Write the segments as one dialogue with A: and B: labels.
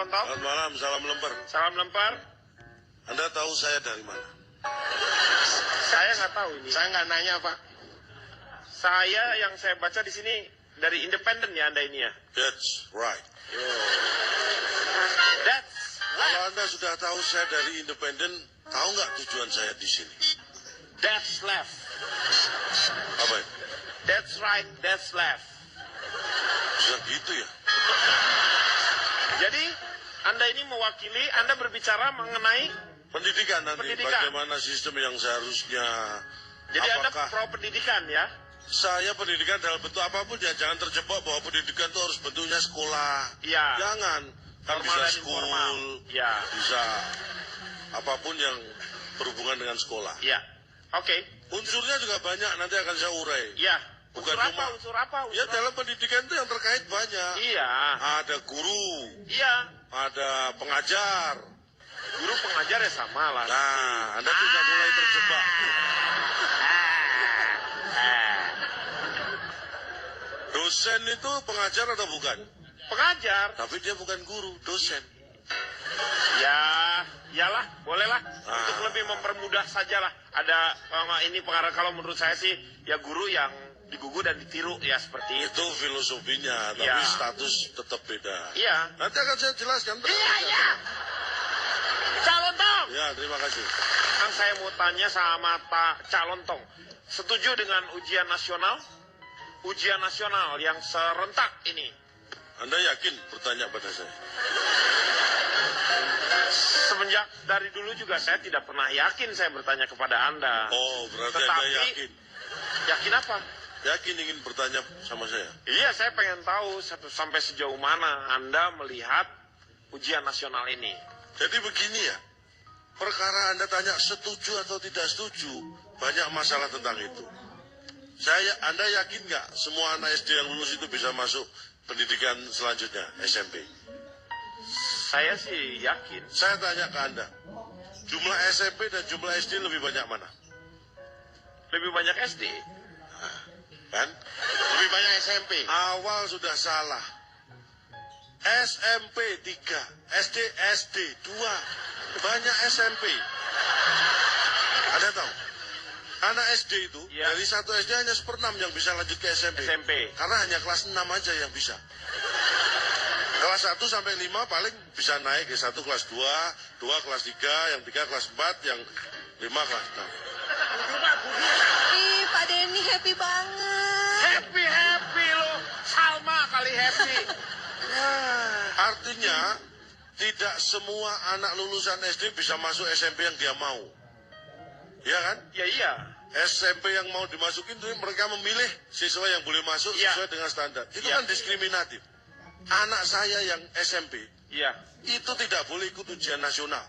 A: Lontong.
B: Selamat malam, salam lemper.
A: Salam lempar.
B: Anda tahu saya dari mana?
A: Saya nggak tahu ini. Saya nggak nanya, Pak. Yang saya baca di sini dari Independen ya Anda ini ya.
B: That's right.
A: That's
B: Kalau Anda sudah tahu saya dari Independen, tahu nggak tujuan saya di sini?
A: That's left.
B: Apa ya?
A: That's right. That's left.
B: Bisa gitu ya?
A: Jadi Anda ini mewakili, Anda berbicara mengenai
B: Pendidikan nanti,
A: pendidikan.
B: bagaimana sistem yang seharusnya.
A: Jadi Anda
B: Apakah
A: pro pendidikan ya?
B: saya pendidikan dalam bentuk apapun ya, jangan terjebak bahwa pendidikan itu harus bentuknya sekolah.
A: Iya.
B: Jangan. Kan
A: Formal
B: bisa
A: dan
B: school,
A: informal. Ya.
B: bisa apapun yang berhubungan dengan sekolah.
A: Ya. Oke.
B: Unsurnya juga banyak, nanti akan saya urai.
A: Ya.
B: Bukan
A: Unsur apa?
B: cuma-
A: Unsur apa? Unsur
B: Ya
A: apa?
B: dalam pendidikan itu yang terkait banyak.
A: Iya.
B: Ada guru,
A: Iya.
B: ada pengajar.
A: Guru pengajar ya sama lah.
B: Nah, Anda sudah mulai terjebak. Dosen itu pengajar atau bukan?
A: Pengajar.
B: Tapi dia bukan guru, dosen.
A: Ya, iyalah, bolehlah. Untuk lebih mempermudah sajalah. Ada ini pengarah, kalau menurut saya sih ya guru yang digugu dan ditiru ya seperti itu.
B: Itu filosofinya, tapi
A: Ya.
B: status tetap beda.
A: Iya.
B: Nanti akan saya jelaskan.
A: Iya. Calon Tong.
B: Ya, terima kasih.
A: Kan saya mau tanya sama Pak Calon Tong. Setuju dengan ujian nasional? Ujian nasional yang serentak ini.
B: Anda yakin bertanya pada saya?
A: Semenjak dari dulu juga saya tidak pernah yakin saya bertanya kepada Anda.
B: Oh, berarti
A: Tetapi,
B: Anda yakin.
A: Yakin apa?
B: Yakin ingin bertanya sama saya?
A: Iya, saya pengen tahu sampai sejauh mana Anda melihat ujian nasional ini.
B: Jadi begini ya, perkara Anda tanya setuju atau tidak setuju, banyak masalah tentang itu. Anda yakin nggak semua anak SD yang lulus itu bisa masuk pendidikan selanjutnya, SMP?
A: Saya sih yakin.
B: Saya tanya ke Anda, jumlah SMP dan jumlah SD lebih banyak mana?
A: Lebih banyak SD.
B: Kan?
A: Lebih banyak SMP.
B: Awal sudah salah. SMP 3, SD 2, banyak SMP. Anda tahu? Anak SD itu,
A: Ya.
B: dari satu SD hanya 1/6 yang bisa lanjut ke SMP. Karena hanya kelas 6 aja yang bisa. Kelas 1 sampai 5 paling bisa naik ke 1 kelas 2, 2 kelas 3, yang 3 kelas 4, yang 5 kelas 6.
C: Ih, Pak Denny happy banget.
A: Happy lo. Salma kali happy.
B: Artinya, tidak semua anak lulusan SD bisa masuk SMP yang dia mau. Iya kan?
A: Ya iya.
B: SMP yang mau dimasukin itu mereka memilih siswa yang boleh masuk
A: Ya.
B: sesuai dengan standar. Itu
A: Ya.
B: kan diskriminatif. Anak saya yang SMP
A: Iya.
B: itu tidak boleh ikut ujian nasional.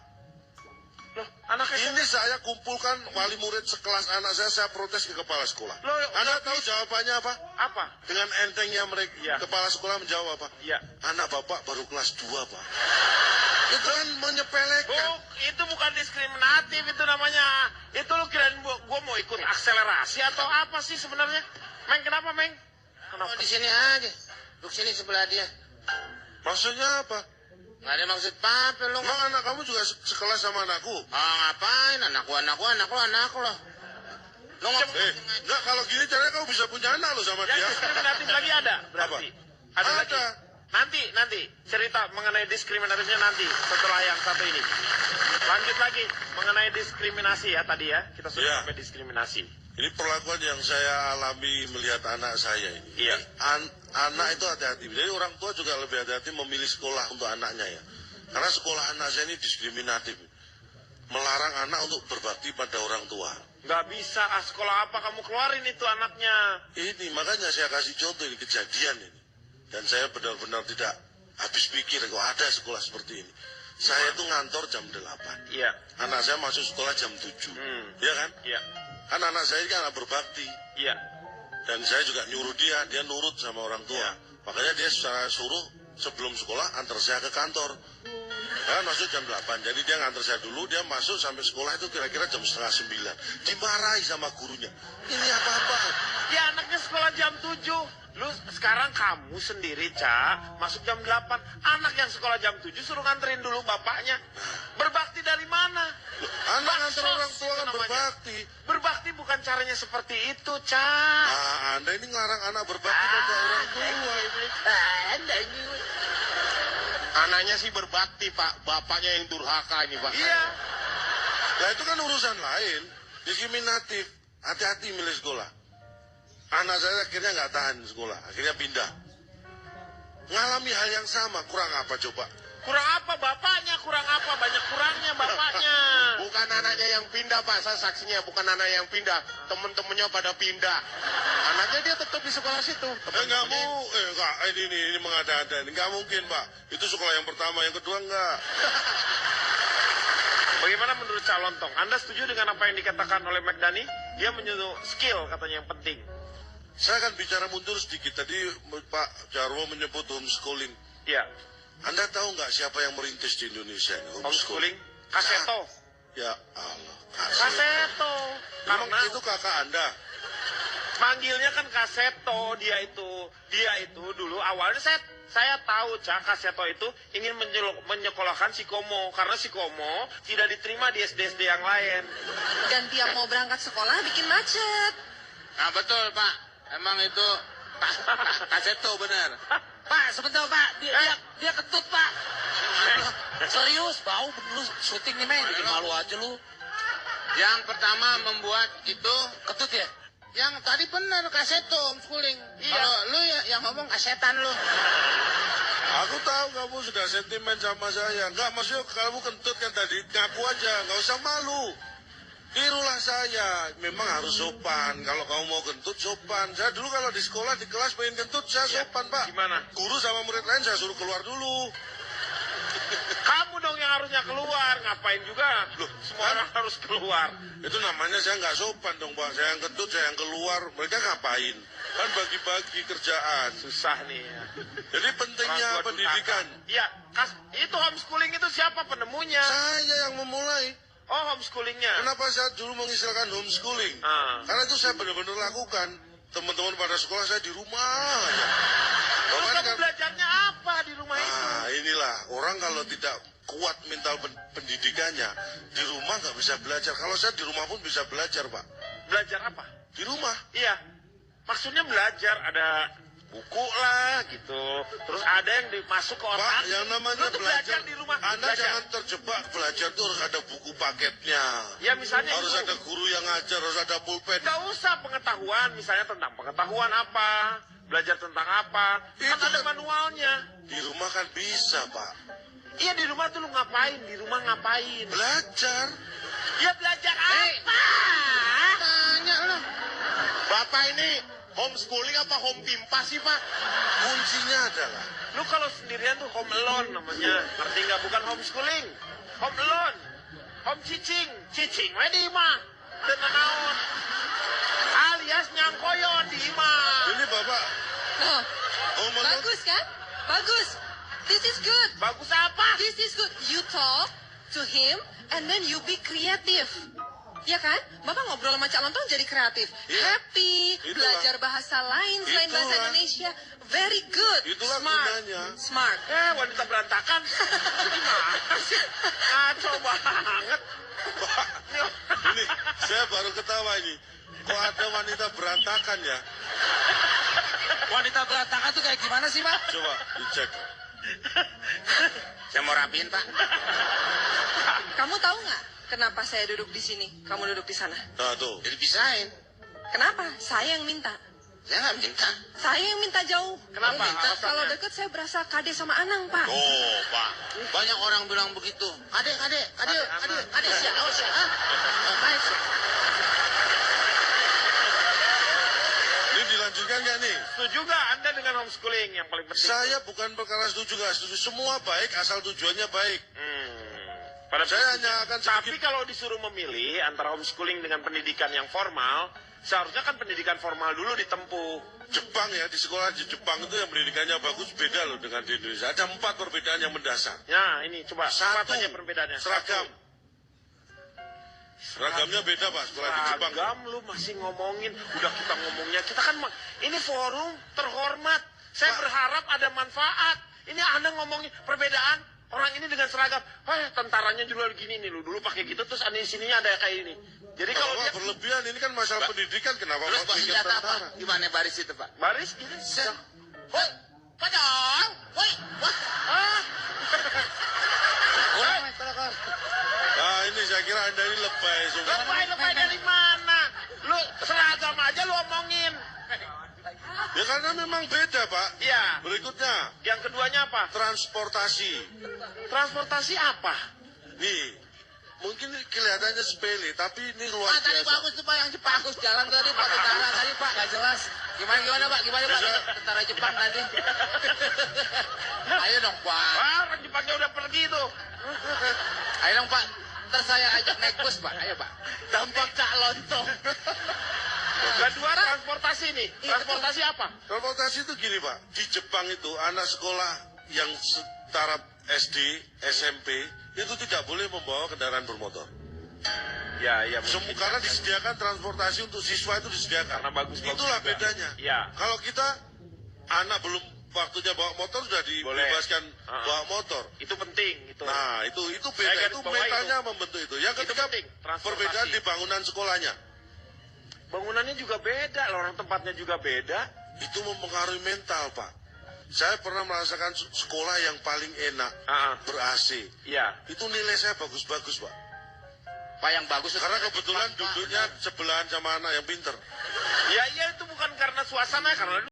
A: Loh, anak SMP.
B: Ini saya kumpulkan wali murid sekelas anak saya protes ke kepala sekolah.
A: Loh,
B: Anda tahu jawabannya apa?
A: Apa?
B: Dengan entengnya mereka,
A: Ya.
B: kepala sekolah menjawab apa?
A: Ya.
B: Anak bapak baru kelas 2, Pak. Itu kan menyepelekan.
A: Itu bukan diskriminatif, itu namanya. Itu lo kirain gua mau ikut akselerasi atau apa sih sebenarnya? Meng, kenapa, Meng?
D: Oh, di sini aja. Duduk sini sebelah dia.
B: Maksudnya apa?
D: Nggak ada maksud apa lo.
B: Emang anak kamu juga sekelas sama anakku?
D: Ah, ngapain? Anak lo. Lo ngomong.
B: Enggak, kalau gini caranya kamu bisa punya anak lo sama
A: Yang
B: dia.
A: diskriminatif lagi ada, berarti.
B: Apa?
A: Lagi. Nanti cerita mengenai diskriminatifnya nanti setelah yang satu ini. Lanjut lagi mengenai diskriminasi ya tadi ya. Kita sudah
B: Ya.
A: sampai diskriminasi.
B: Ini perlakuan yang saya alami melihat anak saya ini.
A: Iya.
B: Anak itu hati-hati. Jadi orang tua juga lebih hati-hati memilih sekolah untuk anaknya ya. Karena sekolah anak saya ini diskriminatif. Melarang anak untuk berbakti pada orang tua.
A: Nggak bisa, sekolah apa kamu keluarin itu anaknya?
B: Ini makanya saya kasih contoh ini kejadian ini. Dan saya benar-benar tidak habis pikir kok ada sekolah seperti ini. Saya itu ngantor jam 8.
A: Iya.
B: Anak saya masuk sekolah jam 7. Iya kan?
A: Iya.
B: Kan anak saya ini kan anak berbakti.
A: Iya.
B: Dan saya juga nyuruh dia nurut sama orang tua.
A: Ya.
B: Makanya dia suruh sebelum sekolah antar saya ke kantor. Kan masuk jam 8, jadi dia ngantar saya dulu, dia masuk sampai sekolah itu kira-kira jam 8:30. Dimarahi sama gurunya. Ini apa-apa?
A: Ya anaknya sekolah jam 7. Lu sekarang kamu sendiri, Ca, masuk jam 8. Anak yang sekolah jam 7 suruh nganterin dulu bapaknya. Berbakti dari mana?
B: Anak nganter
A: Baksos
B: orang tua
A: itu
B: kan
A: namanya.
B: berbakti.
A: Berbakti bukan caranya seperti itu, Ca.
B: Nah, Anda ini ngelarang anak berbakti pada orang tua ini.
A: Anda ini.
D: Anaknya sih berbakti, Pak. Bapaknya yang durhaka ini, Pak.
A: Iya.
B: Nah itu kan urusan lain. Diskriminatif. Hati-hati milih sekolah. Anak saya akhirnya nggak tahan sekolah. Akhirnya pindah. Ngalami hal yang sama. Kurang apa coba?
A: Kurang apa bapaknya? Kurang apa? Banyak kurangnya bapaknya.
D: Bukan anaknya yang pindah, Pak. Saya saksinya. Bukan anak yang pindah. Temen-temennya pada pindah. Anaknya dia tetap di sekolah situ.
B: Nggak mau. Enggak. Ini mengada-ada. Ini nggak mungkin, Pak. Itu sekolah yang pertama. Yang kedua enggak.
A: Bagaimana menurut Cak Lontong? Anda setuju dengan apa yang dikatakan oleh McDani? Dia menyuruh skill katanya yang penting.
B: Saya akan bicara mundur sedikit. Tadi Pak Jarwo menyebut homeschooling.
A: Iya.
B: Anda tahu nggak siapa yang merintis di Indonesia ini?
A: Homeschooling. Kaseto.
B: Ya Allah.
A: Kaseto.
B: Memang
A: Karena
B: itu kakak Anda.
A: manggilnya kan Kaseto. Dia itu dulu awalnya saya tahu, Cak, Kaseto itu ingin menyekolahkan si Komo. Karena si Komo tidak diterima di SD-SD yang lain.
C: Dan tiap mau berangkat sekolah bikin macet.
D: Nah, betul, Pak. Emang itu Kaseto bener.
E: Pak, sebentar Pak, dia ketut Pak. Serius, bau lu syuting nih men, bikin malu aja lu.
D: Yang pertama membuat itu
E: Ketut ya?
D: yang tadi bener Kaseto homeschooling.
A: Iya.
D: Kalau lu ya yang ngomong kasetan lu.
B: Aku tahu kamu sudah sentimen sama saya. Enggak, maksudnya kamu kentut kan tadi. Ngaku aja, nggak usah malu. Tirulah saya. Memang harus sopan. Kalau kamu mau kentut, sopan. Saya dulu kalau di sekolah, di kelas pengen kentut, saya sopan, Pak.
A: Gimana?
B: Guru sama murid lain saya suruh keluar dulu.
A: Kamu dong yang harusnya keluar. Ngapain juga?
B: Loh,
A: Semua orang harus keluar.
B: Itu namanya saya nggak sopan dong, Pak. Saya yang kentut, saya yang keluar. Mereka ngapain? Kan bagi-bagi kerjaan.
A: Susah nih ya.
B: Jadi pentingnya
A: Orang tua
B: pendidikan.
A: durhaka. Iya, itu homeschooling itu siapa penemunya?
B: Saya yang memulai.
A: Oh, homeschoolingnya.
B: Kenapa saya dulu mengistilahkan homeschooling? Karena itu saya benar-benar lakukan. Teman-teman pada sekolah saya di rumah aja.
A: Terus
B: Bahkan
A: kamu belajarnya apa di rumah itu?
B: Nah, inilah orang kalau tidak kuat mental pendidikannya di rumah nggak bisa belajar. Kalau saya di rumah pun bisa belajar, Pak.
A: Belajar apa?
B: Di rumah.
A: Iya. Maksudnya belajar ada buku lah gitu. Terus ada yang dimasuk ke
B: Pak,
A: otak.
B: yang namanya
A: Lu tuh
B: belajar,
A: di rumah.
B: Anda
A: belajar.
B: jangan terjebak belajar itu harus ada buku paketnya.
A: Ya misalnya
B: Harus
A: itu.
B: ada guru yang ngajar, harus ada pulpen.
A: Nggak usah pengetahuan, misalnya tentang pengetahuan apa, belajar tentang apa, kan
B: Itu
A: ada
B: kan-
A: manualnya.
B: Di rumah kan bisa, Pak.
A: Iya di rumah tuh lu ngapain? Di rumah ngapain?
B: Belajar.
A: Ya belajar apa?
D: Tanya lu. Bapak ini homeschooling apa home pimpa sih, Pak?
B: Kuncinya adalah
A: Lu kalau sendirian tuh home alone namanya. Ngerti nggak? Bukan homeschooling. Home alone. Home cicing. Cicing we di imah. Teu nanaon. Alias nyangkoyon di imah.
B: ini Bapak.
C: Loh,
B: Oh, menurut
C: bagus kan? Bagus. This is good.
A: Bagus apa?
C: This is good. You talk to him and then you be creative. Ya kan? Bapak ngobrol sama Cak Lontong jadi kreatif.
B: Iya.
C: Happy,
B: Itulah.
C: belajar bahasa lain selain bahasa
B: Itulah.
C: Indonesia. Very good.
B: Itulah
C: Smart.
B: gunanya.
C: Smart.
A: Wanita berantakan. Gimana sih? Ngaco banget.
B: Pak, ini saya baru ketawa ini. Kok ada wanita berantakan ya?
E: Wanita berantakan tuh kayak gimana sih Pak?
B: Coba dicek.
D: Saya mau rapiin, Pak.
C: Kamu tahu nggak kenapa saya duduk di sini? Kamu duduk di sana.
B: Nah tuh.
D: Jadi pisahin.
C: Kenapa? Saya yang minta.
D: Saya nggak minta.
C: Saya yang minta jauh.
A: Kenapa?
C: Kamu minta.
A: Alasannya?
C: Kalau deket saya berasa kade sama Anang, Pak.
D: Oh, Pak. Banyak orang bilang begitu. Adek. Siapa?
B: Ini dilanjutkan nggak nih?
A: Setuju nggak Anda dengan homeschooling yang paling penting?
B: Saya bukan perkara setuju nggak setuju. Semua baik asal tujuannya baik.
A: Pada
B: Saya hanya akan
A: Tapi kalau disuruh memilih antara homeschooling dengan pendidikan yang formal, seharusnya kan pendidikan formal dulu ditempuh.
B: Jepang ya, di sekolah di Jepang itu yang pendidikannya bagus beda loh dengan di Indonesia. Ada 4 perbedaan yang mendasar.
A: Nah, ini coba
B: Satu,
A: apa aja perbedaannya?
B: seragam. Seragamnya beda Pak, sekolah di Jepang.
A: Seragam lu masih ngomongin, udah kita ngomongnya, kita kan ini forum terhormat. Saya berharap ada manfaat. Ini Anda ngomongin perbedaan orang ini dengan seragam. Tentaranya juga gini nih, lu dulu pakai gitu terus aneh sininya ada kayak ini. Jadi kalau dia
B: berlebihan ini kan masalah pendidikan, kenapa
E: Terus
B: Pak
E: Pak
B: bikin
E: senjata apa?
B: tentara?
E: Gimana baris itu Pak?
A: baris gini.
E: Woi, padang. Woi, wah.
B: Nah ini saya kira Anda ini lebay.
A: Lebay dari mana? Lu seragam aja lu omongin.
B: Ya karena memang beda Pak.
A: Iya.
B: Berikutnya,
A: Yang keduanya apa?
B: transportasi.
A: Transportasi apa?
B: Nih, mungkin kelihatannya sepele, tapi ini luar
E: Tadi
B: biasa.
E: bagus tuh Pak yang Jepang. Bagus jalan tadi Pak tentara tadi Pak, nggak jelas. Gimana Pak? Gimana Pak? Tentara Jepang tadi. Ayo dong Pak.
A: Orang Jepangnya udah pergi tuh.
E: Ayo dong Pak. Ntar saya ajak naik bus Pak. Ayo Pak. Dampak Cak Lontong.
A: Kedua transportasi nih. Transportasi apa?
B: Transportasi itu gini Pak, di Jepang itu anak sekolah yang setara SD, SMP, itu tidak boleh membawa kendaraan bermotor.
A: Ya.
B: Karena disediakan transportasi untuk siswa itu disediakan.
A: Karena bagus.
B: Itulah
A: juga.
B: bedanya.
A: Ya.
B: Kalau kita anak belum waktunya bawa motor sudah dibebaskan bawa motor.
A: Itu penting. Itu.
B: Nah itu
A: Saya
B: beda,
A: garis
B: itu
A: bawahi
B: mentalnya membentuk itu. Yang
A: Itu
B: ketiga
A: penting, transportasi.
B: perbedaan di bangunan sekolahnya.
A: Bangunannya juga beda, orang tempatnya juga beda.
B: Itu mempengaruhi mental Pak. Saya pernah merasakan sekolah yang paling enak, ber-AC.
A: Iya.
B: Itu nilai saya bagus-bagus Pak.
E: Pak yang bagus.
B: Karena kebetulan duduknya sebelahan sama anak yang pinter.
A: Ya itu bukan karena suasana, karena